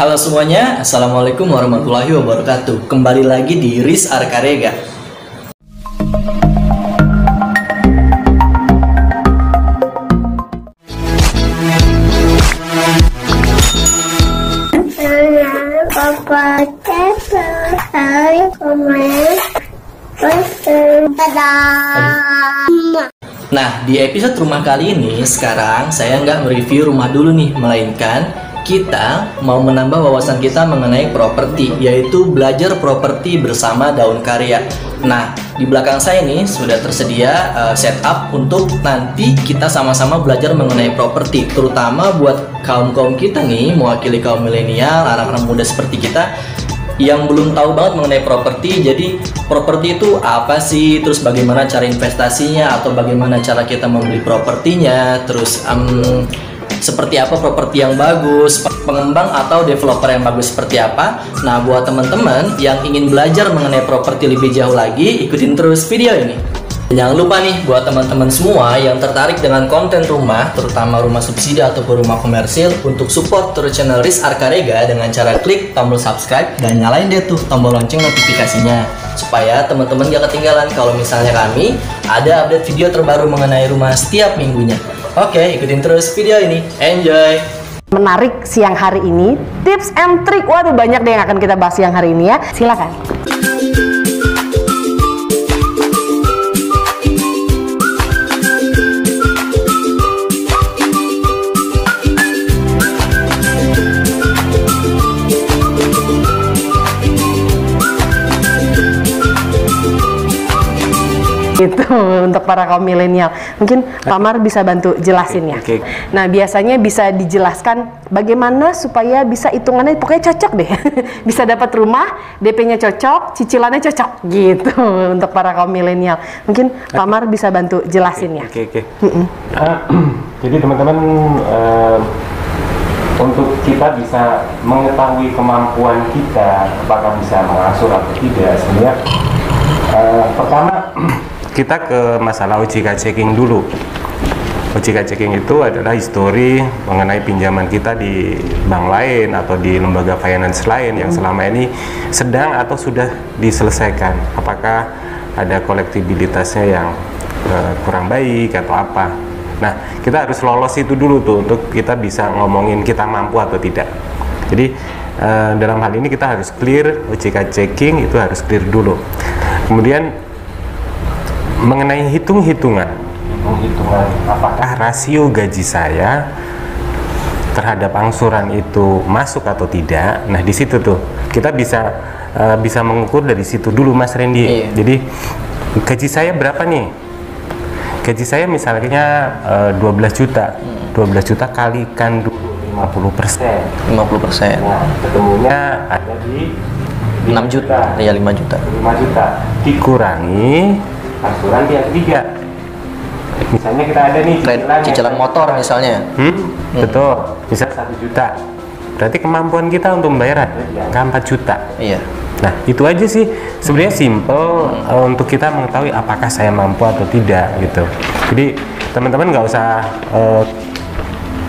Halo semuanya, Assalamualaikum warahmatullahi wabarakatuh. Kembali lagi di Riz Arkarega. Nah, di episode rumah kali ini, sekarang saya nggak mereview rumah dulu nih, melainkan kita mau menambah wawasan kita mengenai properti, yaitu belajar properti bersama Daun Karya. Nah, di belakang saya ini sudah tersedia setup untuk nanti kita sama-sama belajar mengenai properti, terutama buat kaum-kaum kita nih, mewakili kaum milenial, anak-anak muda seperti kita yang belum tahu banget mengenai properti. Jadi properti itu apa sih, terus bagaimana cara investasinya, atau bagaimana cara kita membeli propertinya, terus seperti apa properti yang bagus, pengembang atau developer yang bagus seperti apa. Nah, buat teman-teman yang ingin belajar mengenai properti lebih jauh lagi, ikutin terus video ini. Jangan lupa nih, buat teman-teman semua yang tertarik dengan konten rumah, terutama rumah subsidi ataupun rumah komersil, untuk support terus channel Riz Arkarega dengan cara klik tombol subscribe dan nyalain deh tuh tombol lonceng notifikasinya, supaya teman-teman gak ketinggalan kalau misalnya kami ada update video terbaru mengenai rumah setiap minggunya. Oke, ikutin terus video ini. Enjoy! Menarik siang hari ini, tips and trick. Waduh, banyak deh yang akan kita bahas siang hari ini ya. Silakan. Itu untuk para kaum milenial. Mungkin Pak Mar bisa bantu jelasin ya. Okay. Nah, biasanya bisa dijelaskan bagaimana supaya bisa hitungannya pokoknya cocok deh. Bisa dapat rumah, DP-nya cocok, cicilannya cocok gitu untuk para kaum milenial. Mungkin Pak Mar bisa bantu jelasin ya. Jadi teman-teman, untuk kita bisa mengetahui kemampuan kita apakah bisa mengangsur atau tidak, sebenarnya pertama kita ke masalah OJK checking dulu. OJK checking itu adalah histori mengenai pinjaman kita di bank lain atau di lembaga finance lain yang selama ini sedang atau sudah diselesaikan. Apakah ada kolektibilitasnya yang kurang baik atau apa. Nah, kita harus lolos itu dulu tuh untuk kita bisa ngomongin kita mampu atau tidak. Jadi dalam hal ini kita harus clear OJK checking, itu harus clear dulu. Kemudian mengenai hitung-hitungan apakah rasio gaji saya terhadap angsuran itu masuk atau tidak. Nah, di situ tuh kita bisa mengukur dari situ dulu, Mas Randy. Iya. Jadi gaji saya berapa nih? Gaji saya misalnya 12 juta. 12 juta kalikan dulu 50%. 50%. Nah, ketemunya ada di 6 juta. Ya, 5 juta. 5 juta dikurangi angsuran yang ketiga. Misalnya kita ada nih cicilan motor misalnya. Betul, bisa 1 juta. Berarti kemampuan kita untuk membayar ada di angka 4 juta. Iya. Nah, itu aja sih sebenarnya simple untuk kita mengetahui apakah saya mampu atau tidak gitu. Jadi teman-teman nggak usah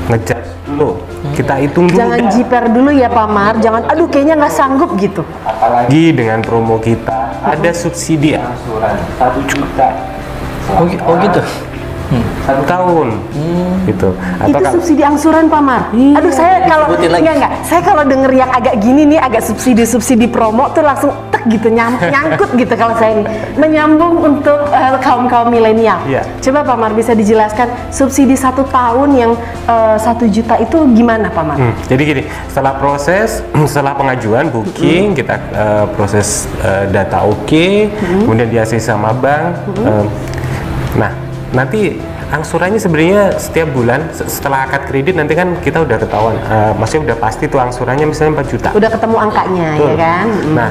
ngejudge dulu, kita hitung dulu. Jangan jiper dulu ya Pak Mar, jangan aduh kayaknya nggak sanggup gitu. Apalagi dengan promo kita ada subsidi angsuran 1 juta. Oh gitu. 1 tahun gitu. Itu subsidi angsuran Pak Mar. Aduh, saya kalau saya kalau denger yang agak gini nih, agak subsidi promo tuh langsung tek gitu, nyangkut gitu kalau saya ini. Menyambung untuk kaum milenial. Yeah. Coba Pak Mar bisa dijelaskan subsidi 1 tahun yang 1 juta itu gimana Pak Mar? Jadi gini, setelah pengajuan booking, kita proses data oke, kemudian di ACC sama bank. Nah, nanti angsurannya sebenarnya setiap bulan setelah akad kredit nanti kan kita udah ketahuan, maksudnya udah pasti tuh angsurannya misalnya 4 juta. Udah ketemu angkanya. Betul. Ya kan? Nah,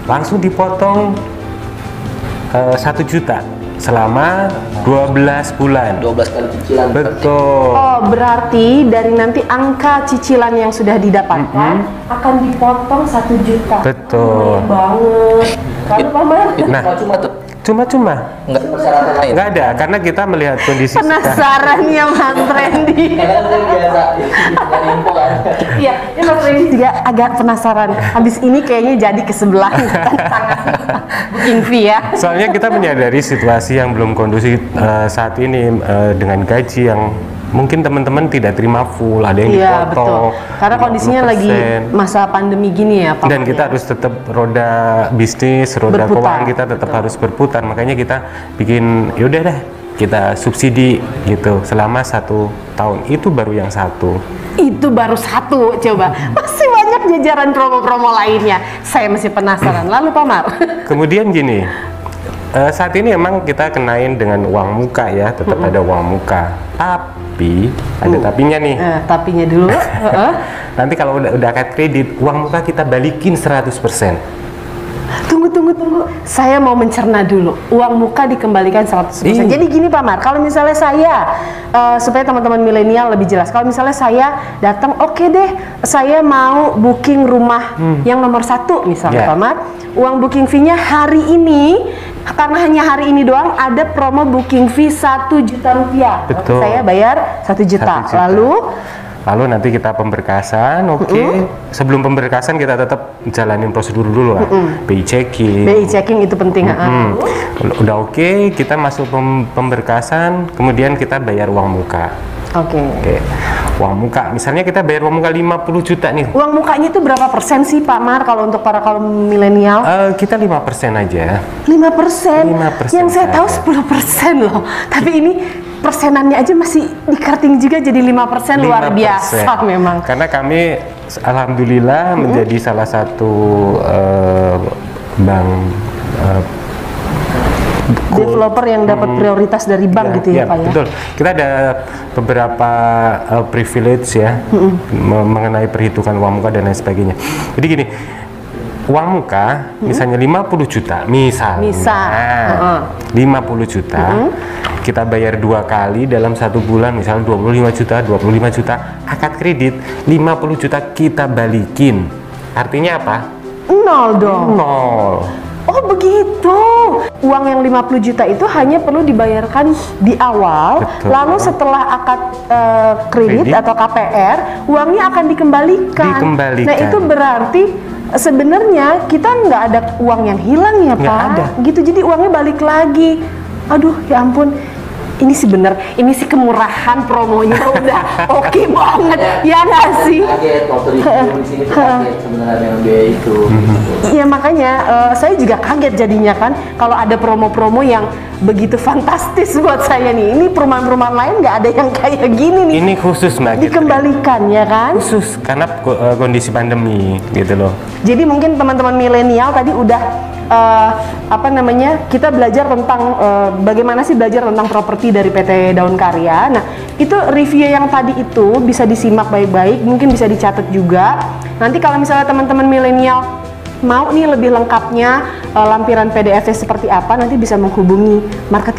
langsung dipotong 1 juta selama 12 bulan. 12 kali cicilan. Betul. Oh, berarti dari nanti angka cicilan yang sudah didapatkan akan dipotong 1 juta. Betul. Banyak banget. Kalau Pak Mar, Nah, cuma tuh Cuma-cuma. Enggak, persyaratan lain? Nggak ada, karena kita melihat kondisi Penasaran ya Mas Randy. Karena saya biasa nyari info kan. Iya, ini Mas Randy juga agak penasaran. Habis ini kayaknya jadi ke sebelah booking fee ya. Soalnya kita menyadari situasi yang belum kondusif saat ini dengan gaji yang mungkin teman-teman tidak terima full, ada yang Iya, betul. dipotong. Karena kondisinya 50%. lagi masa pandemi gini ya, Pak. Dan kita harus tetap roda bisnis, roda Berputar, keuangan kita tetap harus berputar. Makanya kita bikin, yaudah dah, kita subsidi gitu selama 1 tahun. Itu baru yang 1. Itu baru 1, coba. Masih banyak jajaran promo-promo lainnya. Saya masih penasaran. Lalu Pak Mar. Kemudian gini, saat ini emang kita kenain dengan uang muka ya, tetap ada uang muka. Tapi ada tapinya nih. Tapinya dulu. Nanti kalau udah akad kredit, uang muka kita balikin 100%. Tunggu. Saya mau mencerna dulu. Uang muka dikembalikan 100%. Jadi gini Pak Mar, kalau misalnya saya, supaya teman-teman milenial lebih jelas, kalau misalnya saya datang, oke deh, saya mau booking rumah yang nomor 1 misalnya Pak Mar, uang booking fee-nya hari ini, karena hanya hari ini doang, ada promo booking fee 1 juta rupiah. Betul. Saya bayar 1 juta. 1 juta. Lalu nanti kita pemberkasan, sebelum pemberkasan kita tetap jalanin prosedur dulu lah, BI checking. BI checking itu penting. Udah oke, kita masuk pemberkasan, kemudian kita bayar uang muka. Oke. Uang muka, misalnya kita bayar uang muka 50 juta nih. Uang mukanya itu berapa persen sih Pak Mar kalau untuk para kaum milenial? Kita 5% aja. 5%? 5% Yang saya tahu saja. 10% loh. Tapi ini persenannya aja masih di-cutting juga jadi 5%, luar 5%. biasa memang. Karena kami alhamdulillah menjadi salah satu bank Developer yang dapat prioritas dari bank gitu ya Pak ya? Betul. Kita ada beberapa privilege ya mengenai perhitungan uang muka dan lain sebagainya. Jadi gini, uang muka misalnya 50 juta, misalnya 50 juta, kita bayar 2 kali dalam 1 bulan, misalnya 25 juta, akad kredit 50 juta kita balikin. Artinya apa? 0 dong. 0. Oh begitu. Uang yang 50 juta itu hanya perlu dibayarkan di awal, Betul. lalu setelah akad kredit atau KPR, uangnya akan dikembalikan. Nah itu berarti sebenarnya kita nggak ada uang yang hilang ya Pak? Nggak ada. Gitu, jadi uangnya balik lagi. Aduh ya ampun. Ini sih bener, ini sih kemurahan promonya udah oke banget, ya nggak sih? Kaget waktu di sini tuh kaget sebenarnya dengan biaya itu. Iya makanya saya juga kaget jadinya kan kalau ada promo-promo yang begitu fantastis buat saya nih. Ini perumahan-perumahan lain nggak ada yang kayak gini nih. Ini khusus Mbak. Dikembalikan ya kan? Khusus karena kondisi pandemi gitu loh. Jadi mungkin teman-teman milenial tadi udah kita belajar tentang bagaimana sih belajar tentang properti dari PT Daun Karya. Nah itu review yang tadi itu bisa disimak baik-baik, mungkin bisa dicatat juga. Nanti kalau misalnya teman-teman milenial mau nih lebih lengkapnya lampiran PDF-nya seperti apa, nanti bisa menghubungi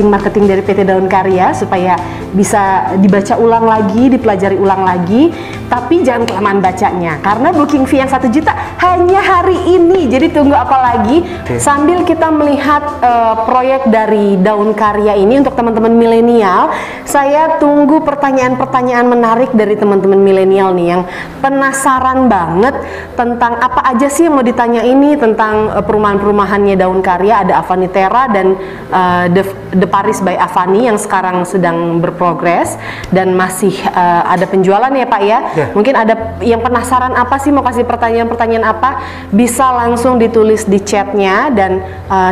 marketing dari PT Daun Karya supaya bisa dibaca ulang lagi, dipelajari ulang lagi. Tapi jangan kelamaan bacanya karena booking fee yang 1 juta hanya hari ini. Jadi tunggu apa lagi? Sambil kita melihat proyek dari Daun Karya ini untuk teman-teman milenial, saya tunggu pertanyaan-pertanyaan menarik dari teman-teman milenial nih yang penasaran banget tentang apa aja sih yang mau ditanya ini tentang perumahan-perumahannya Daun Karya. Ada Avanitera dan The Paris by Avani yang sekarang sedang berprogres dan masih ada penjualan ya Pak ya. Mungkin ada yang penasaran apa sih, mau kasih pertanyaan-pertanyaan apa, bisa langsung ditulis di chatnya dan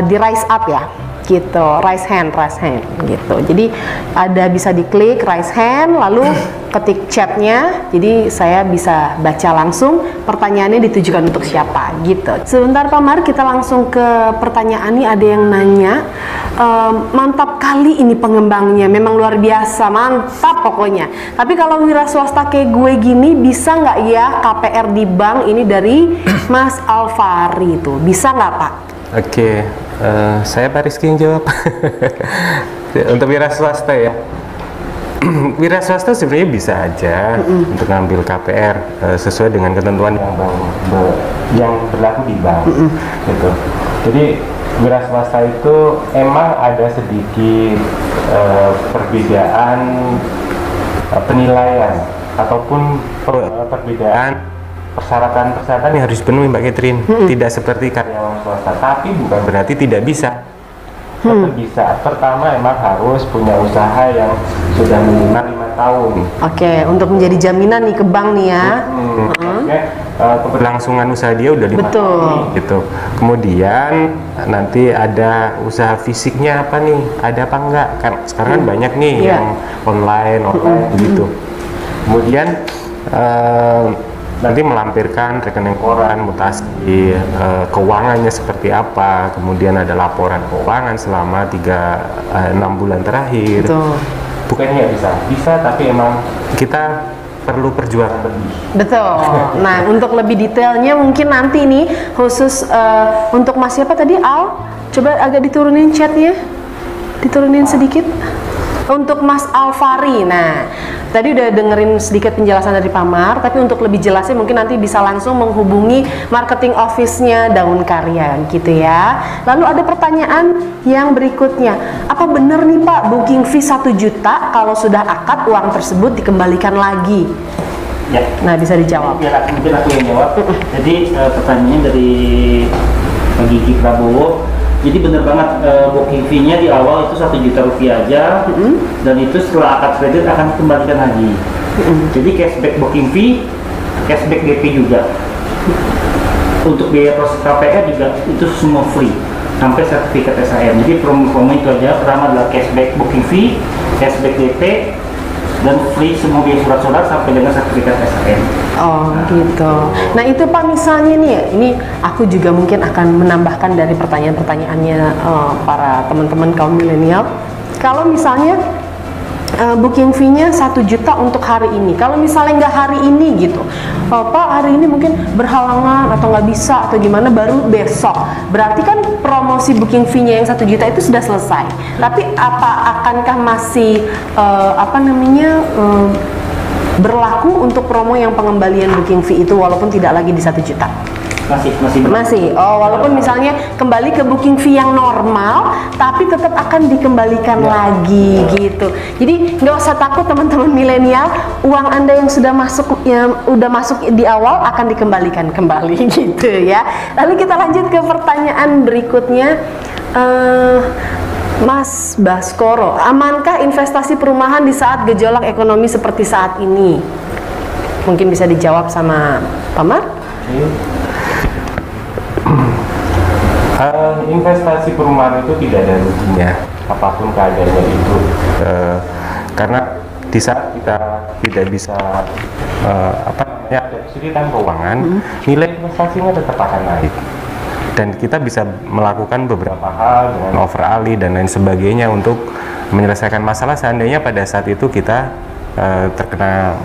di raise up ya gitu, raise hand gitu. Jadi ada bisa diklik raise hand lalu ketik chatnya, jadi saya bisa baca langsung pertanyaannya ditujukan untuk siapa gitu. Sebentar Pak Mar, kita langsung ke pertanyaan nih. Ada yang nanya, mantap kali ini pengembangnya, memang luar biasa, mantap pokoknya. Tapi kalau wira swasta kayak gue gini bisa nggak ya KPR di bank? Ini dari Mas Alfari tuh, bisa nggak Pak? Oke, saya Pak Rizky yang jawab. Untuk wira swasta ya. Wira swasta sebenarnya bisa aja untuk ngambil KPR sesuai dengan ketentuan yang berlaku di bank. Gitu. Jadi wira swasta itu emang ada sedikit perbedaan penilaian ataupun perbedaan persyaratan yang harus dipenuhi Mbak Catherine. Tidak seperti karyawan swasta, tapi bukan berarti tidak bisa. Tetap bisa. Pertama emang harus punya usaha yang sudah minimal 5 tahun. Oke, untuk menjadi jaminan nih ke bank nih ya. Keberlangsungan usaha dia udah 5 Betul. tahun gitu. Kemudian nanti ada usaha fisiknya apa nih? Ada apa enggak? Kan sekarang kan banyak nih yang online gitu. Kemudian nanti melampirkan rekening koran, mutasi keuangannya seperti apa, kemudian ada laporan keuangan selama 6 bulan terakhir. Betul. Bukannya bisa, tapi emang kita perlu perjuangan lebih. Betul. Nah, untuk lebih detailnya mungkin nanti nih khusus untuk Mas siapa tadi, Al? Coba agak diturunin chatnya, diturunin sedikit. Untuk Mas Alfari, nah tadi udah dengerin sedikit penjelasan dari Pamar, tapi untuk lebih jelasnya mungkin nanti bisa langsung menghubungi marketing office-nya Daun Karya gitu ya. Lalu ada pertanyaan yang berikutnya, apa benar nih Pak booking fee 1 juta kalau sudah akad uang tersebut dikembalikan lagi? Ya. Nah bisa dijawab. Mungkin aku yang jawab. Jadi pertanyaannya dari Pak Gigi Prabowo. Jadi benar banget booking fee-nya di awal itu 1 juta rupiah aja, dan itu setelah akad kredit akan dikembalikan lagi. Jadi cashback booking fee, cashback DP juga. Untuk biaya proses KPR juga itu semua free sampai sertifikat SHM. Jadi promo-promo itu aja. Pertama adalah cashback booking fee, cashback DP, dan free semua biaya surat-surat sampai dengan sertifikat SHM. Oh gitu. Nah itu Pak misalnya nih, ini aku juga mungkin akan menambahkan dari pertanyaan-pertanyaannya para teman-teman kaum milenial. Kalau misalnya booking fee-nya 1 juta untuk hari ini, kalau misalnya nggak hari ini gitu, Pak hari ini mungkin berhalangan atau nggak bisa atau gimana baru besok, berarti kan promosi booking fee-nya yang 1 juta itu sudah selesai. Tapi akankah masih berlaku untuk promo yang pengembalian booking fee itu walaupun tidak lagi di 1 juta? Masih. Oh, walaupun misalnya kembali ke booking fee yang normal, tapi tetap akan dikembalikan lagi gitu. Jadi nggak usah takut teman-teman milenial, uang Anda yang sudah masuk di awal akan dikembalikan kembali gitu ya. Lalu kita lanjut ke pertanyaan berikutnya. Mas Baskoro, amankah investasi perumahan di saat gejolak ekonomi seperti saat ini? Mungkin bisa dijawab sama Pamar? Investasi perumahan itu tidak ada ruginya apapun keadaannya itu, karena di saat kita tidak bisa ada kesulitan keuangan, nilai investasinya tetap akan naik. Dan kita bisa melakukan beberapa hal dengan overali dan lain sebagainya untuk menyelesaikan masalah seandainya pada saat itu kita terkena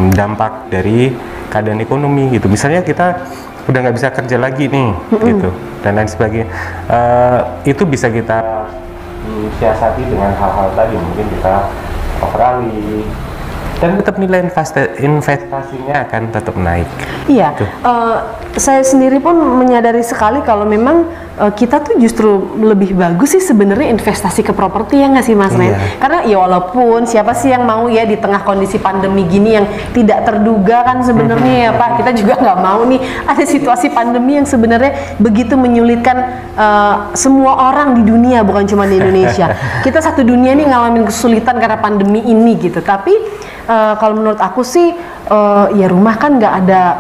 dampak dari keadaan ekonomi gitu. Misalnya kita udah nggak bisa kerja lagi nih gitu dan lain sebagainya. Itu bisa kita siasati dengan hal-hal tadi, mungkin kita overali dan tetap nilai investasinya akan tetap naik. Iya, saya sendiri pun menyadari sekali kalau memang kita tuh justru lebih bagus sih sebenarnya investasi ke properti, ya nggak sih Mas Men? Karena ya walaupun siapa sih yang mau ya di tengah kondisi pandemi gini yang tidak terduga kan sebenarnya ya Pak, kita juga nggak mau nih ada situasi pandemi yang sebenarnya begitu menyulitkan semua orang di dunia, bukan cuma di Indonesia. Kita satu dunia nih ngalamin kesulitan karena pandemi ini gitu. Tapi kalau menurut aku sih ya rumah kan nggak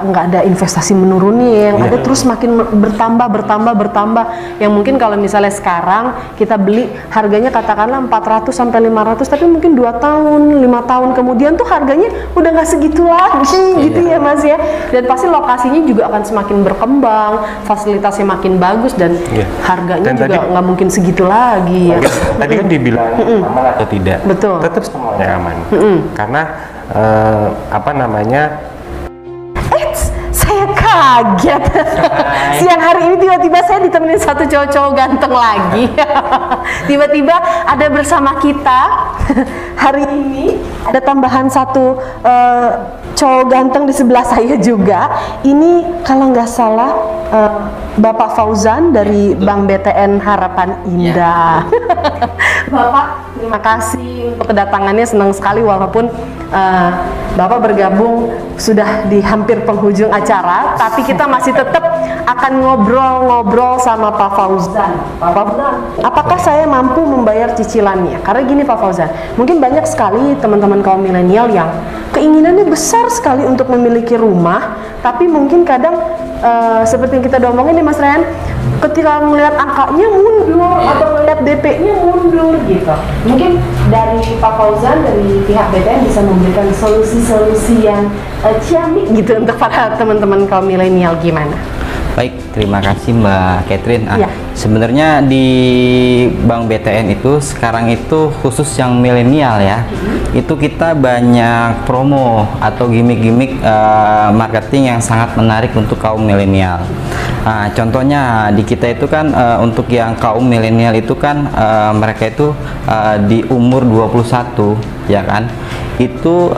ada investasi menurunnya, yang ada terus makin bertambah. Yang mungkin kalau misalnya sekarang kita beli harganya katakanlah 400 sampai 500, tapi mungkin 2 tahun 5 tahun kemudian tuh harganya udah nggak segitu lagi gitu ya Mas ya. Dan pasti lokasinya juga akan semakin berkembang, fasilitasnya makin bagus dan harganya dan juga nggak mungkin segitu lagi ya. Tadi kan dibilang aman atau tidak, betul, tetap semuanya aman karena saya kaget. Siang hari ini tiba-tiba saya ditemenin satu cowok-cowok ganteng lagi. Tiba-tiba ada bersama kita hari ini ada tambahan satu cowok ganteng di sebelah saya juga. Ini kalau nggak salah Bapak Fauzan dari Bank BTN Harapan Indah. Bapak, terima kasih untuk kedatangannya, senang sekali walaupun Bapak bergabung sudah di hampir penghujung acara, tapi kita masih tetap akan ngobrol-ngobrol sama Pak Fauzan. Pak Fauzan, apakah saya mampu membayar cicilannya? Karena gini Pak Fauzan, mungkin banyak sekali teman-teman kaum milenial yang keinginannya besar sekali untuk memiliki rumah, tapi mungkin kadang seperti yang kita udah omongin nih Mas Ren, ketika melihat angkanya mundur atau melihat DP-nya mundur gitu. Mungkin dari Pak Fauzan, dari pihak BTN bisa memberikan solusi-solusi yang ciamik gitu untuk para teman-teman kaum milenial, gimana? Baik, terima kasih Mbak Catherine. Ya. Sebenarnya di Bank BTN itu sekarang itu khusus yang milenial ya, itu kita banyak promo atau gimmick-gimmick marketing yang sangat menarik untuk kaum milenial. Nah, contohnya di kita itu kan untuk yang kaum milenial itu kan mereka itu di umur 21 ya kan, itu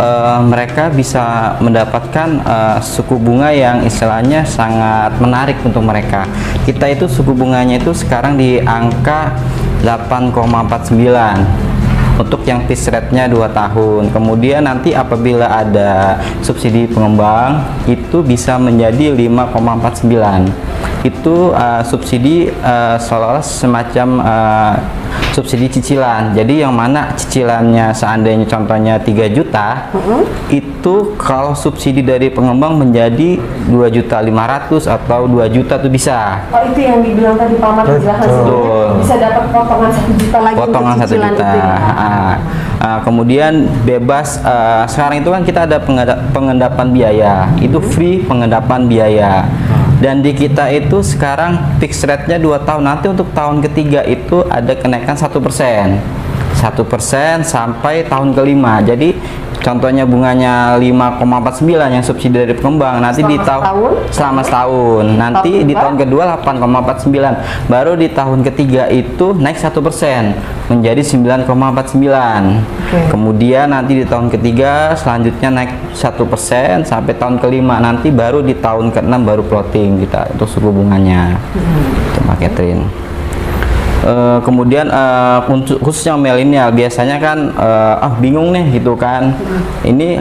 mereka bisa mendapatkan suku bunga yang istilahnya sangat menarik untuk mereka. Kita itu suku bunganya itu sekarang di angka 8,49 untuk yang fixed rate-nya 2 tahun. Kemudian nanti apabila ada subsidi pengembang itu bisa menjadi 5,49. Itu subsidi seolah-olah semacam subsidi cicilan. Jadi yang mana cicilannya seandainya contohnya 3 juta, itu kalau subsidi dari pengembang menjadi 2.500.000 atau 2 juta tuh bisa. Oh, itu yang dibilang tadi Pak Ahmad jelaskan sebelumnya, bisa dapat potongan 1 juta lagi Potongan untuk 1 cicilan juta. itu ya. Kemudian bebas, sekarang itu kan kita ada pengendapan biaya, itu free pengendapan biaya. Dan di kita itu sekarang fixed rate-nya 2 tahun, nanti untuk tahun ketiga itu ada kenaikan 1%. 1% sampai tahun kelima. Jadi contohnya bunganya 5,49 yang subsidi dari pengembang, nanti di selama setahun, nanti di tahun kedua 8,49, baru di tahun ketiga itu naik 1% menjadi 9,49. Kemudian nanti di tahun ketiga selanjutnya naik 1% sampai tahun kelima, nanti baru di tahun ke-6 baru floating kita untuk suku bunganya. Mbak Catherine. Kemudian khusus yang milenial biasanya kan bingung nih gitu kan, ini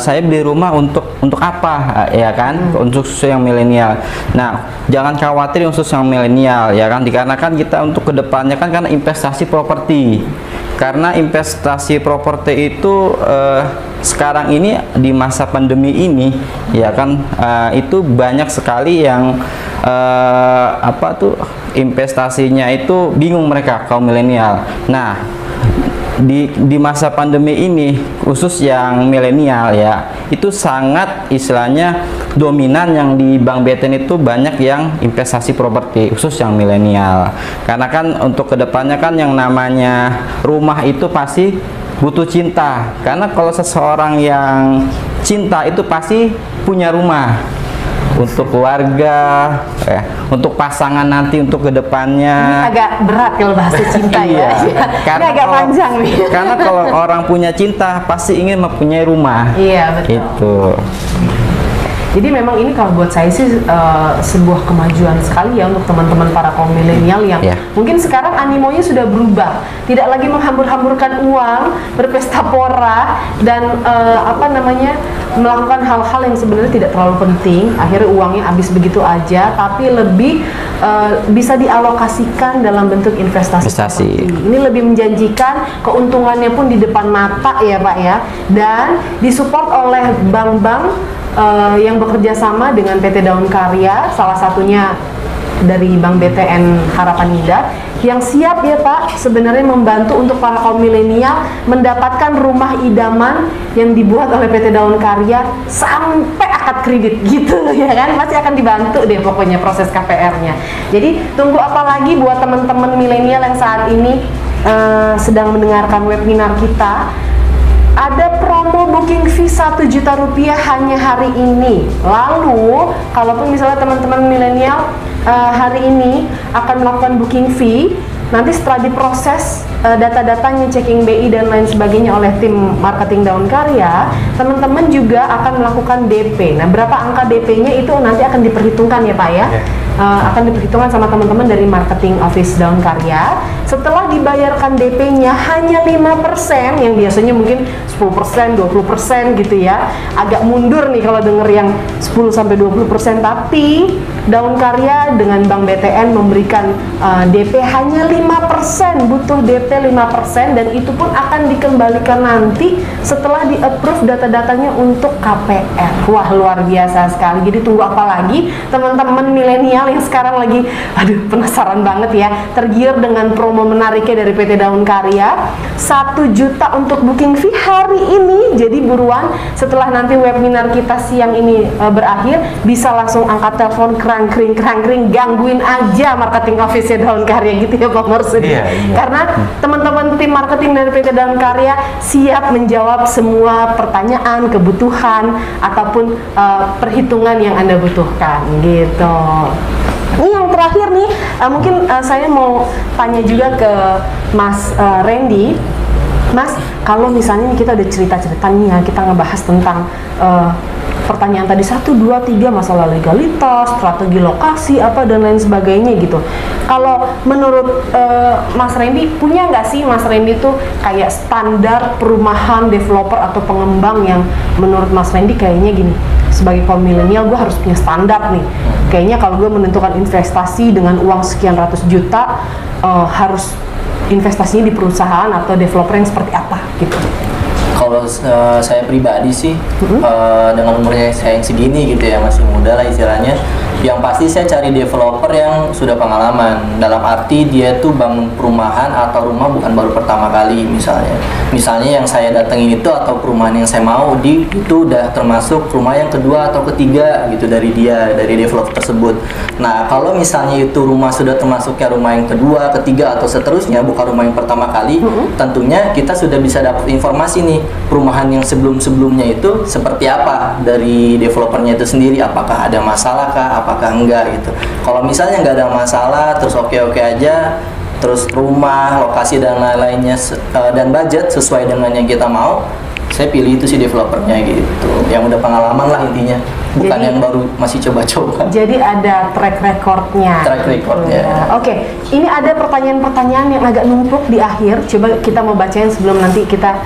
saya beli rumah untuk apa ya kan, untuk khusus yang milenial. Nah, jangan khawatir khusus yang milenial ya kan, dikarenakan kita untuk kedepannya kan karena investasi properti. Karena investasi properti itu sekarang ini di masa pandemi ini ya kan, itu banyak sekali yang investasinya itu bingung mereka kaum milenial. Nah, di masa pandemi ini khusus yang milenial ya, itu sangat istilahnya dominan yang di Bank BTN itu banyak yang investasi properti khusus yang milenial. Karena kan untuk kedepannya kan yang namanya rumah itu pasti butuh cinta. Karena kalau seseorang yang cinta itu pasti punya rumah untuk keluarga, untuk pasangan nanti untuk kedepannya. Ini agak berat kalau bahasa cinta ya. Karena ini agak panjang nih. Karena kalau orang punya cinta pasti ingin mempunyai rumah. Iya betul. Itu. Jadi memang ini kalau buat saya sih sebuah kemajuan sekali ya untuk teman-teman para kaum milenial yang mungkin sekarang animonya sudah berubah, tidak lagi menghambur-hamburkan uang, berpesta pora dan melakukan hal-hal yang sebenarnya tidak terlalu penting. Akhirnya uangnya habis begitu aja, tapi lebih bisa dialokasikan dalam bentuk investasi. Ini lebih menjanjikan, keuntungannya pun di depan mata ya Pak ya, dan disupport oleh bank-bank yang bekerja sama dengan PT Daun Karya, salah satunya dari Bank BTN Harapan Indah, yang siap ya Pak sebenarnya membantu untuk para kaum milenial mendapatkan rumah idaman yang dibuat oleh PT Daun Karya sampai akad kredit gitu ya kan, pasti akan dibantu deh pokoknya proses KPR-nya. Jadi tunggu apa lagi buat teman-teman milenial yang saat ini sedang mendengarkan webinar kita. Ada promo booking fee 1 juta rupiah hanya hari ini. Lalu, kalaupun misalnya teman-teman milenial hari ini akan melakukan booking fee, nanti setelah diproses data-datanya, checking BI dan lain sebagainya oleh tim marketing Daun Karya, teman-teman juga akan melakukan DP. Nah, berapa angka DP-nya itu nanti akan diperhitungkan ya Pak ya? Akan diperhitungkan sama teman-teman dari marketing office Daun Karya. Setelah dibayarkan DP-nya hanya 5%, yang biasanya mungkin 10%, 20% gitu ya. Agak mundur nih kalau denger yang 10-20%, tapi Daun Karya dengan Bank BTN memberikan DP hanya 5%, butuh DP 5%, dan itu pun akan dikembalikan nanti setelah di-approve data-datanya untuk KPR. Wah, luar biasa sekali. Jadi tunggu apa lagi teman-teman milenial yang sekarang lagi penasaran banget ya, tergiur dengan promo menariknya dari PT Daun Karya, 1 juta untuk booking fee hari ini. Jadi buruan, setelah nanti webinar kita siang ini berakhir, bisa langsung angkat telepon, kerang-kering gangguin aja marketing office-nya Daun Karya gitu ya Pak Marsudi. Karena teman-teman tim marketing dari PT Daun Karya siap menjawab semua pertanyaan, kebutuhan ataupun perhitungan yang Anda butuhkan gitu. Ini yang terakhir nih, mungkin saya mau tanya juga ke Mas Randy. Mas, kalau misalnya kita udah cerita-cerita nih ya, kita ngebahas tentang pertanyaan tadi 1, 2, 3 masalah legalitas, strategi lokasi apa dan lain sebagainya gitu. Kalau menurut Mas Randy, punya nggak sih Mas Randy tuh kayak standar perumahan developer atau pengembang yang menurut Mas Randy kayaknya gini, sebagai kaum milenial gue harus punya standar nih. Kayaknya kalau gue menentukan investasi dengan uang sekian ratus juta, harus investasinya di perusahaan atau developer yang seperti apa gitu. Kalau saya pribadi sih, dengan umurnya saya yang segini gitu ya, masih muda lah istilahnya, yang pasti saya cari developer yang sudah pengalaman, dalam arti dia tuh bangun perumahan atau rumah bukan baru pertama kali. Misalnya yang saya datengin itu atau perumahan yang saya mau itu udah termasuk rumah yang kedua atau ketiga gitu dari developer tersebut. Nah, kalau misalnya itu rumah sudah termasuknya rumah yang kedua, ketiga atau seterusnya, bukan rumah yang pertama kali, tentunya kita sudah bisa dapat informasi nih, perumahan yang sebelum-sebelumnya itu seperti apa dari developernya itu sendiri, apakah ada masalah kah, apakah enggak gitu. Kalau misalnya nggak ada masalah, terus oke-oke aja, terus rumah, lokasi dan lain-lainnya dan budget sesuai dengan yang kita mau, saya pilih itu sih developernya gitu, yang udah pengalaman lah intinya, bukan jadi, yang baru masih coba-coba. Jadi ada track recordnya. Oke, ini ada pertanyaan-pertanyaan yang agak numpuk di akhir. Coba kita mau bacain sebelum nanti kita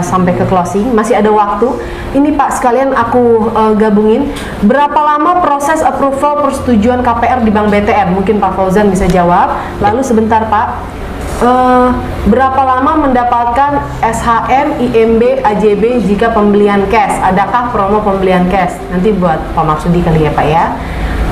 sampai ke closing. Masih ada waktu. Ini Pak sekalian aku gabungin. Berapa lama proses approval persetujuan KPR di Bank BTN? Mungkin Pak Fauzan bisa jawab. Lalu sebentar Pak. Berapa lama mendapatkan SHM, IMB, AJB jika pembelian cash? Adakah promo pembelian cash? Nanti buat Pak Marsudi kali ya Pak ya.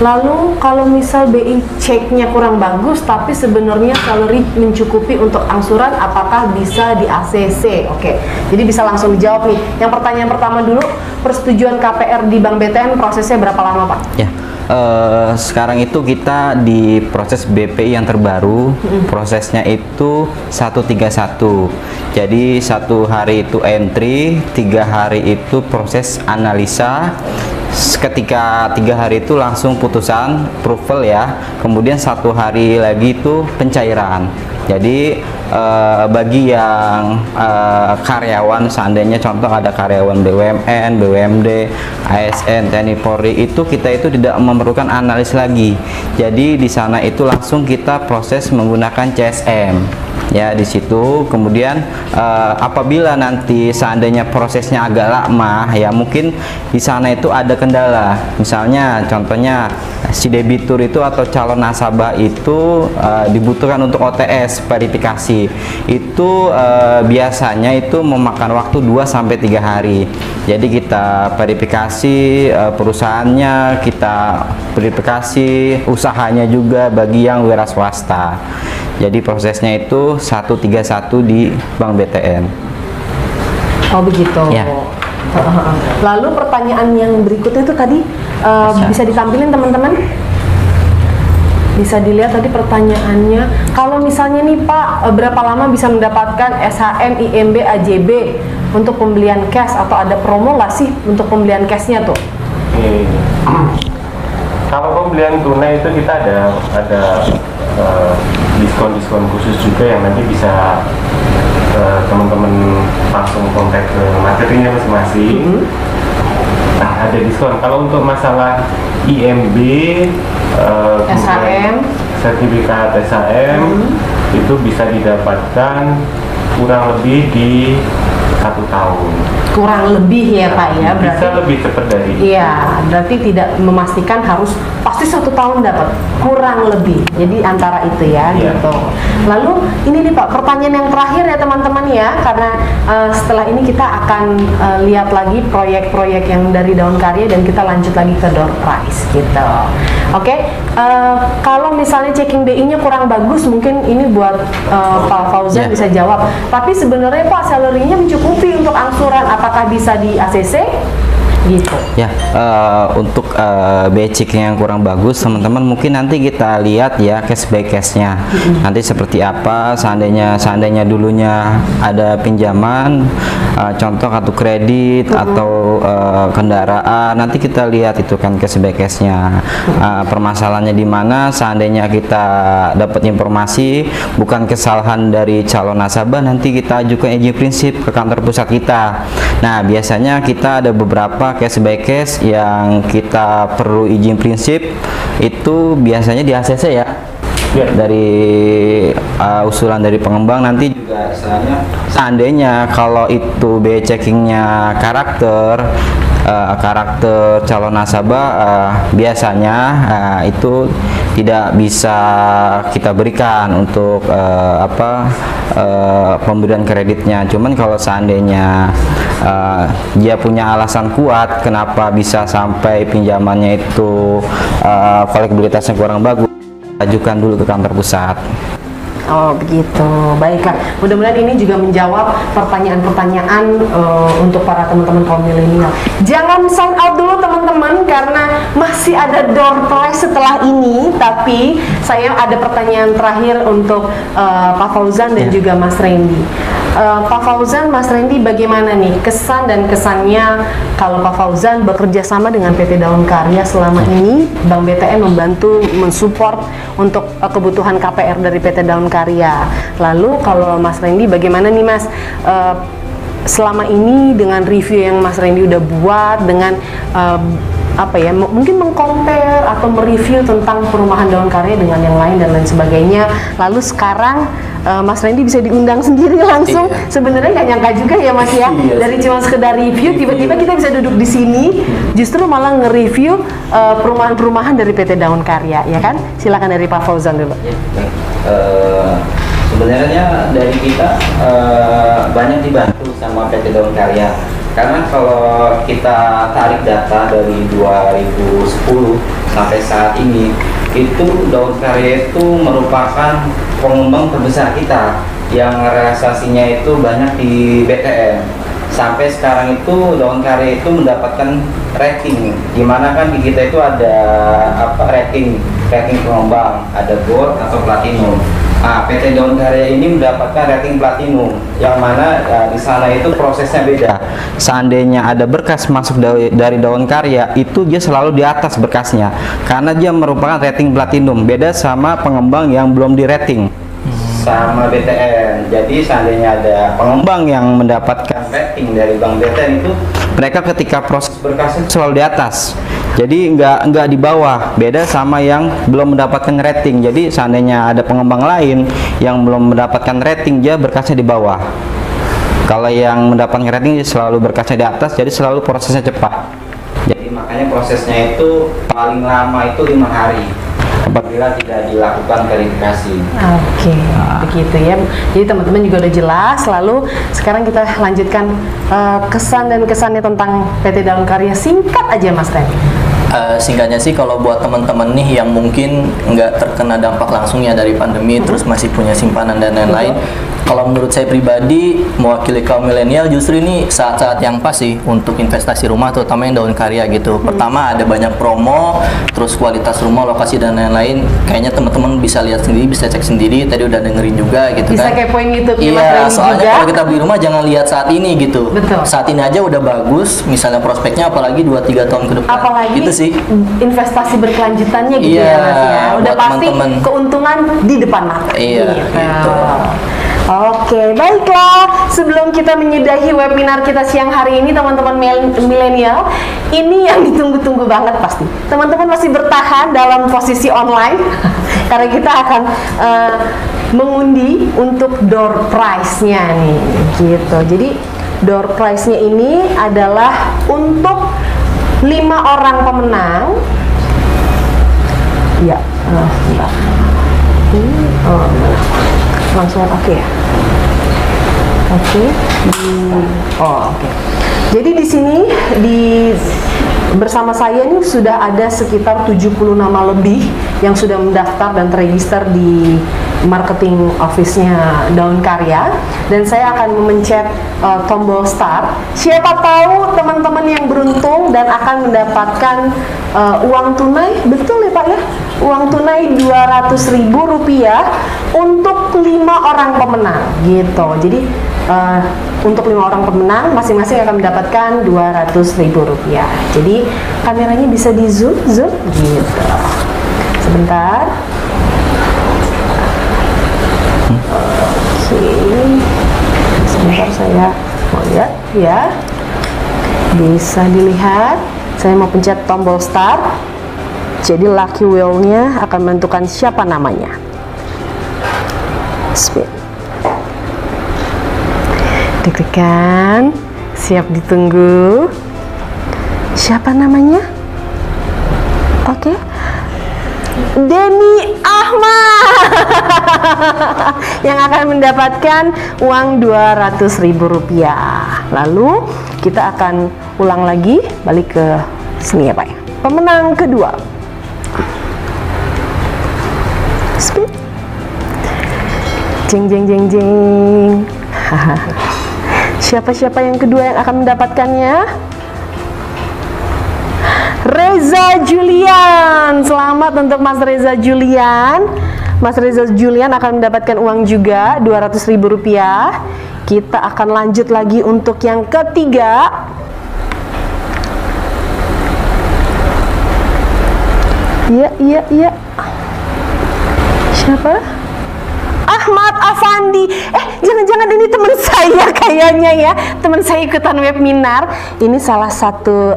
Lalu kalau misal BI ceknya kurang bagus tapi sebenarnya salary mencukupi untuk angsuran, apakah bisa di ACC? Oke, jadi bisa langsung dijawab nih. Yang pertanyaan pertama dulu, persetujuan KPR di Bank BTN prosesnya berapa lama Pak? Ya. Sekarang itu kita di proses BPI yang terbaru, prosesnya itu 131. Jadi 1 hari itu entry, 3 hari itu proses analisa, ketika 3 hari itu langsung putusan approval ya, kemudian 1 hari lagi itu pencairan. Jadi bagi yang karyawan, seandainya contoh ada karyawan BUMN, BUMD, ASN, TNI Polri, itu kita itu tidak memerlukan analis lagi. Jadi di sana itu langsung kita proses menggunakan CSM. Ya di situ. Kemudian apabila nanti seandainya prosesnya agak lama ya, mungkin di sana itu ada kendala. Misalnya contohnya si debitur itu atau calon nasabah itu dibutuhkan untuk OTS verifikasi. Itu biasanya itu memakan waktu 2-3 hari. Jadi kita verifikasi perusahaannya, kita verifikasi usahanya juga bagi yang wira swasta. Jadi prosesnya itu 131 di Bank BTN. Oh begitu. Ya. Lalu pertanyaan yang berikutnya itu tadi bisa ditampilin teman-teman? Bisa dilihat tadi pertanyaannya. Kalau misalnya nih Pak, berapa lama bisa mendapatkan SHM, IMB, AJB untuk pembelian cash, atau ada promo nggak sih untuk pembelian cashnya tuh? Kalau pembelian tunai itu kita ada diskon-diskon khusus juga yang nanti bisa teman-teman langsung kontak ke materinya masing-masing. Nah, ada diskon. Kalau untuk masalah IMB, SHM, sertifikat SHM itu bisa didapatkan kurang lebih di 1 tahun. kurang lebih ya Pak ya, berarti Bisa lebih cepat dari itu. iya, berarti tidak memastikan harus pasti 1 tahun dapat, kurang lebih, jadi antara itu ya Iya. gitu. Lalu ini nih Pak, pertanyaan yang terakhir ya teman-teman ya, karena setelah ini kita akan lihat lagi proyek-proyek yang dari Daun Karya dan kita lanjut lagi ke door prize gitu. Oke, kalau misalnya checking DI-nya kurang bagus, mungkin ini buat Pak Fauzan Ya. bisa jawab. Tapi sebenarnya Pak, salary-nya mencukupi untuk angsuran, apakah bisa di ACC? Gitu. Ya, untuk basic yang kurang bagus, teman-teman mungkin nanti kita lihat ya case by case-nya. Nanti seperti apa, seandainya dulunya ada pinjaman, contoh kartu kredit atau kendaraan, nanti kita lihat itu kan case by case-nya. Permasalahannya di mana, seandainya kita dapat informasi bukan kesalahan dari calon nasabah, nanti kita ajukan izin prinsip ke kantor pusat kita. Nah, biasanya kita ada beberapa case by case yang kita perlu izin prinsip, itu biasanya di ACC ya. Dari usulan dari pengembang, nanti juga seandainya kalau itu biaya checkingnya karakter calon nasabah, biasanya itu tidak bisa kita berikan untuk pemberian kreditnya. Cuman kalau seandainya dia punya alasan kuat kenapa bisa sampai pinjamannya itu kolektabilitasnya kurang bagus, ajukan dulu ke kantor pusat. Oh begitu, baiklah. Mudah-mudahan ini juga menjawab pertanyaan-pertanyaan untuk para teman-teman kaum milenial. Jangan sign out dulu teman-teman, karena masih ada door prize setelah ini. Tapi saya ada pertanyaan terakhir untuk Pak Fauzan dan juga Mas Randy. Pak Fauzan, Mas Randy, bagaimana nih kesan dan kesannya kalau Pak Fauzan bekerja sama dengan PT Daun Karya selama ini? Bank BTN membantu mensupport untuk kebutuhan KPR dari PT Daun Karya. Lalu kalau Mas Randy bagaimana nih Mas, selama ini dengan review yang Mas Randy udah buat dengan mungkin mengcompare atau mereview tentang perumahan Daun Karya dengan yang lain dan lain sebagainya. Lalu sekarang Mas Randy bisa diundang sendiri langsung. Iya. Sebenarnya nggak nyangka juga ya Mas ya, Iya dari sih. cuma sekedar review tiba-tiba kita bisa duduk di sini, justru malah nge-review perumahan-perumahan dari PT Daun Karya, ya kan? Silakan dari Pak Fauzan dulu. Sebenarnya dari kita banyak dibantu sama PT Daun Karya, karena kalau kita tarik data dari 2010 sampai saat ini, itu Daun Karya itu merupakan pengembang terbesar kita yang realisasinya itu banyak di BTN. Sampai sekarang itu Daun Karya itu mendapatkan rating, dimana kan di kita itu ada rating pengembang, ada gold atau platinum. PT Daun Karya ini mendapatkan rating platinum, yang mana di sana itu prosesnya beda. Seandainya ada berkas masuk dari Daun Karya, itu dia selalu di atas berkasnya, karena dia merupakan rating platinum, beda sama pengembang yang belum di rating sama BTN. Jadi seandainya ada pengembang yang mendapatkan rating dari Bank BTN, itu mereka ketika proses berkasnya selalu di atas, jadi nggak di bawah, beda sama yang belum mendapatkan rating. Jadi seandainya ada pengembang lain yang belum mendapatkan rating, dia berkasnya di bawah. Kalau yang mendapatkan rating selalu berkasnya di atas, jadi selalu prosesnya cepat. Jadi makanya prosesnya itu paling lama itu 5 hari apabila tidak dilakukan verifikasi. Oke, begitu ya. Jadi teman-teman juga udah jelas. Lalu sekarang kita lanjutkan kesan dan kesannya tentang PT Daun Karya. Singkat aja Mas Randy. Singkatnya sih, kalau buat teman-teman nih yang mungkin nggak terkena dampak langsungnya dari pandemi, terus masih punya simpanan dan lain-lain, Kalau menurut saya pribadi, mewakili kaum milenial justru ini saat-saat yang pas sih untuk investasi rumah, terutama yang daun karya gitu. Pertama ada banyak promo, terus kualitas rumah, lokasi dan lain-lain. Kayaknya teman-teman bisa lihat sendiri, bisa cek sendiri. Tadi udah dengerin juga gitu Bisa kan. kepoin YouTube-nya Mas Iya, Randy soalnya juga. kalau kita beli rumah jangan lihat saat ini gitu. Betul. Saat ini aja udah bagus, misalnya prospeknya apalagi 2-3 tahun ke depan. Apalagi Itu sih. investasi berkelanjutannya gitu Iya, ya Mas ya. Udah buat pasti teman-teman. keuntungan di depan mata. Iya, gitu. Oke, baiklah. Sebelum kita menyudahi webinar kita siang hari ini, teman-teman milenial, ini yang ditunggu-tunggu banget pasti. Teman-teman masih bertahan dalam posisi online karena kita akan mengundi untuk door prize-nya nih, gitu. Jadi door prize-nya ini adalah untuk 5 orang pemenang. Ya, bentar. Langsung oke ya. Oke. Oke. Jadi di sini bersama saya nih sudah ada sekitar 70 nama lebih yang sudah mendaftar dan terregister di marketing office-nya Daun Karya, dan saya akan memencet tombol start. Siapa tahu teman-teman yang beruntung dan akan mendapatkan uang tunai, betul ya Pak ya? Uang tunai Rp200.000 untuk 5 orang pemenang gitu. Jadi untuk 5 orang pemenang masing-masing akan mendapatkan Rp200.000. Jadi kameranya bisa di zoom gitu. Sebentar. Oke. Sebentar saya mau lihat ya. Bisa dilihat. Saya mau pencet tombol start. Jadi lucky wheel-nya akan menentukan siapa namanya. Speed. Deg-degan, siap ditunggu. Siapa namanya? Oke. Denny Ahmad yang akan mendapatkan uang Rp200.000. Lalu kita akan ulang lagi, balik ke sini ya Pak. Pemenang kedua. Speed. Jeng jeng jeng jeng. Siapa-siapa yang kedua yang akan mendapatkannya? Reza Julian. Selamat untuk Mas Reza Julian. Mas Reza Julian akan mendapatkan uang juga Rp200.000. Kita akan lanjut lagi untuk yang ketiga. Iya. Siapa? Ahmad Afandi. Jangan-jangan ini teman saya kayaknya ya. Teman saya ikutan webinar. Ini salah satu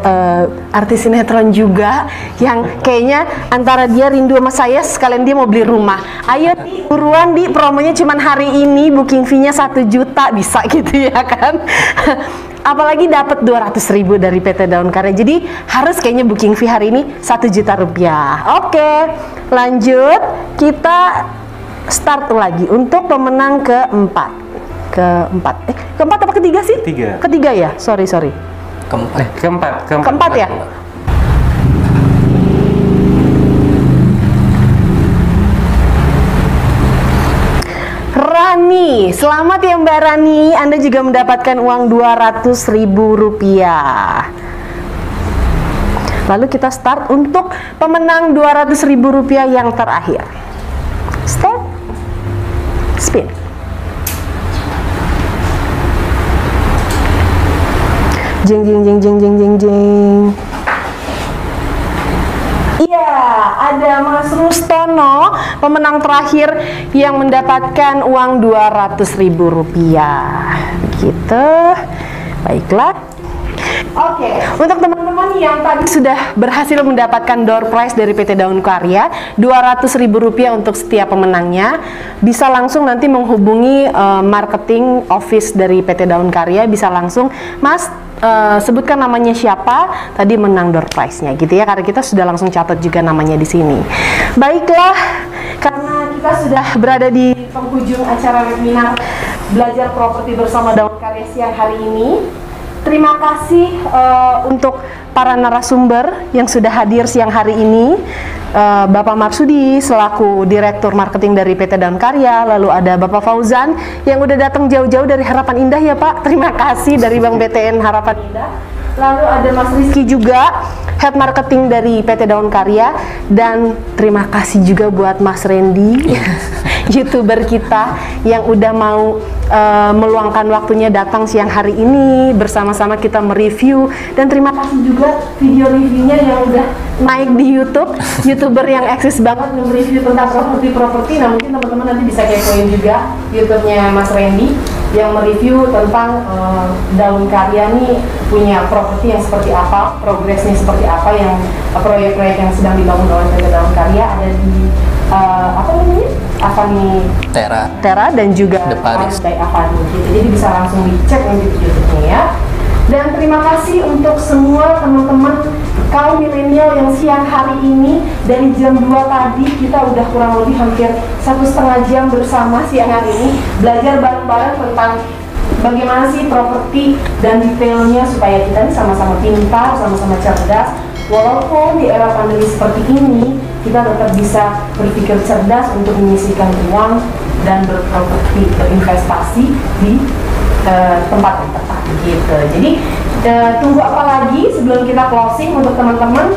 artis sinetron juga yang kayaknya antara dia rindu sama saya sekalian dia mau beli rumah. Ayo Di, buruan Di, promonya cuman hari ini, booking fee-nya 1 juta bisa gitu ya kan. Apalagi dapat 200.000 dari PT Daun Karya. Jadi harus kayaknya booking fee hari ini Rp1 juta. Oke, lanjut. Kita start lagi untuk pemenang keempat. Keempat apa ketiga sih? Ketiga ya. Sorry. Keempat ya. Rani, selamat ya Mbak Rani. Anda juga mendapatkan uang Rp200.000. Lalu kita start untuk pemenang Rp200.000 yang terakhir. Start. Spin. Jeng. Iya, ada Mas Rustono, pemenang terakhir yang mendapatkan uang Rp200.000. Gitu. Baiklah. Oke, untuk teman-teman yang tadi sudah berhasil mendapatkan door prize dari PT Daun Karya, Rp200.000 untuk setiap pemenangnya, bisa langsung nanti menghubungi marketing office dari PT Daun Karya, bisa langsung, Mas, sebutkan namanya siapa, tadi menang door prize-nya gitu ya, karena kita sudah langsung catat juga namanya di sini. Baiklah, karena kita sudah berada di penghujung acara webinar Belajar Properti bersama Daun Karya siang hari ini. Terima kasih untuk para narasumber yang sudah hadir siang hari ini. Bapak Marsudi selaku Direktur Marketing dari PT Daun Karya, lalu ada Bapak Fauzan yang udah datang jauh-jauh dari Harapan Indah ya Pak, terima kasih dari Bank BTN Harapan Indah. Lalu ada Mas Rizky juga, Head Marketing dari PT Daun Karya, dan terima kasih juga buat Mas Randy, YouTuber kita yang udah mau meluangkan waktunya datang siang hari ini bersama-sama kita mereview, dan terima kasih juga video reviewnya yang udah naik di YouTube, YouTuber yang eksis banget mereview tentang properti. Nah mungkin teman-teman nanti bisa kepoin juga YouTube-nya Mas Randy yang mereview tentang Daun Karya nih punya properti yang seperti apa, progresnya seperti apa, yang proyek-proyek yang sedang dibangun oleh PT Daun Karya ada di apa namanya? Avani Terra dan juga The Paris Avani gitu. Jadi bisa langsung dicek nanti di YouTube-nya ya. Dan terima kasih untuk semua teman-teman kaum milenial yang siang hari ini dari jam 2 tadi kita udah kurang lebih hampir 1,5 jam bersama siang hari ini belajar bareng-bareng tentang bagaimana sih properti dan detailnya supaya kita ini sama-sama pintar, sama-sama cerdas. Walaupun di era pandemi seperti ini kita tetap bisa berpikir cerdas untuk menyisihkan uang dan berproperti, berinvestasi di tempat yang tepat gitu. Jadi tunggu apa lagi sebelum kita closing untuk teman-teman,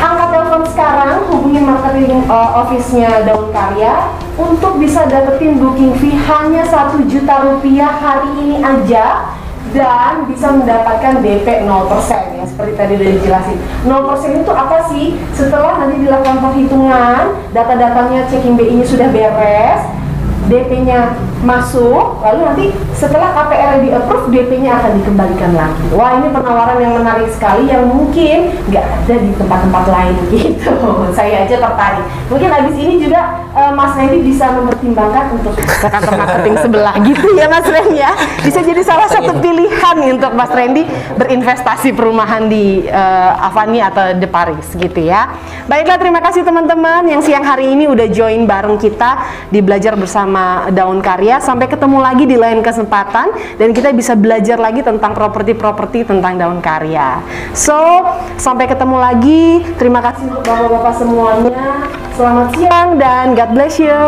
angkat telepon sekarang, hubungi marketing office-nya Daun Karya untuk bisa dapetin booking fee hanya 1 juta rupiah hari ini aja, dan bisa mendapatkan DP 0% ya, seperti tadi udah dijelasin. 0% itu apa sih? Setelah nanti dilakukan perhitungan, data-datanya checking BI-nya sudah beres, DP-nya masuk, lalu nanti setelah KPR di approve, DP-nya akan dikembalikan lagi. Wah, ini penawaran yang menarik sekali yang mungkin nggak ada di tempat-tempat lain gitu. Saya aja tertarik. Mungkin habis ini juga Mas Randy bisa mempertimbangkan untuk ke kantor marketing sebelah gitu ya Mas Randy ya. Bisa jadi salah satu pilihan nih untuk Mas Randy berinvestasi perumahan di Avani atau The Paris gitu ya. Baiklah, terima kasih teman-teman yang siang hari ini udah join bareng kita di Belajar Bersama Daun Karya. Sampai ketemu lagi di lain kesempatan dan kita bisa belajar lagi tentang properti-properti tentang Daun Karya. So, sampai ketemu lagi. Terima kasih untuk bapak-bapak semuanya. Selamat siang dan God bless you.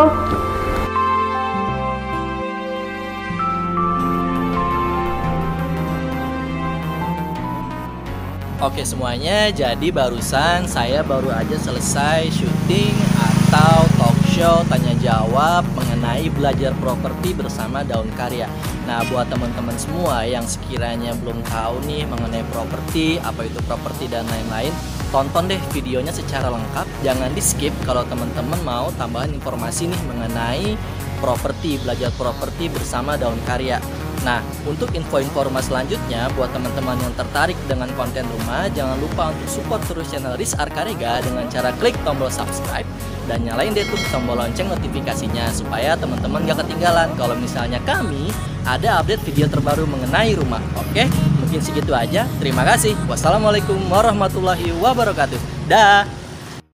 Oke semuanya, jadi barusan saya baru aja selesai syuting atau talk show tanya jawab mengenai belajar properti bersama Daun Karya. Nah, buat teman-teman semua yang sekiranya belum tahu nih mengenai properti, apa itu properti dan lain-lain, tonton deh videonya secara lengkap. Jangan di skip kalau teman-teman mau tambahan informasi nih mengenai properti, belajar properti bersama Daun Karya. Nah, untuk info-informasi selanjutnya buat teman-teman yang tertarik dengan konten rumah, jangan lupa untuk support terus channel Riz Arkarega dengan cara klik tombol subscribe dan nyalain deh tuh tombol lonceng notifikasinya supaya teman-teman gak ketinggalan kalau misalnya kami ada update video terbaru mengenai rumah. Oke, mungkin segitu aja. Terima kasih. Wassalamualaikum warahmatullahi wabarakatuh. Dah.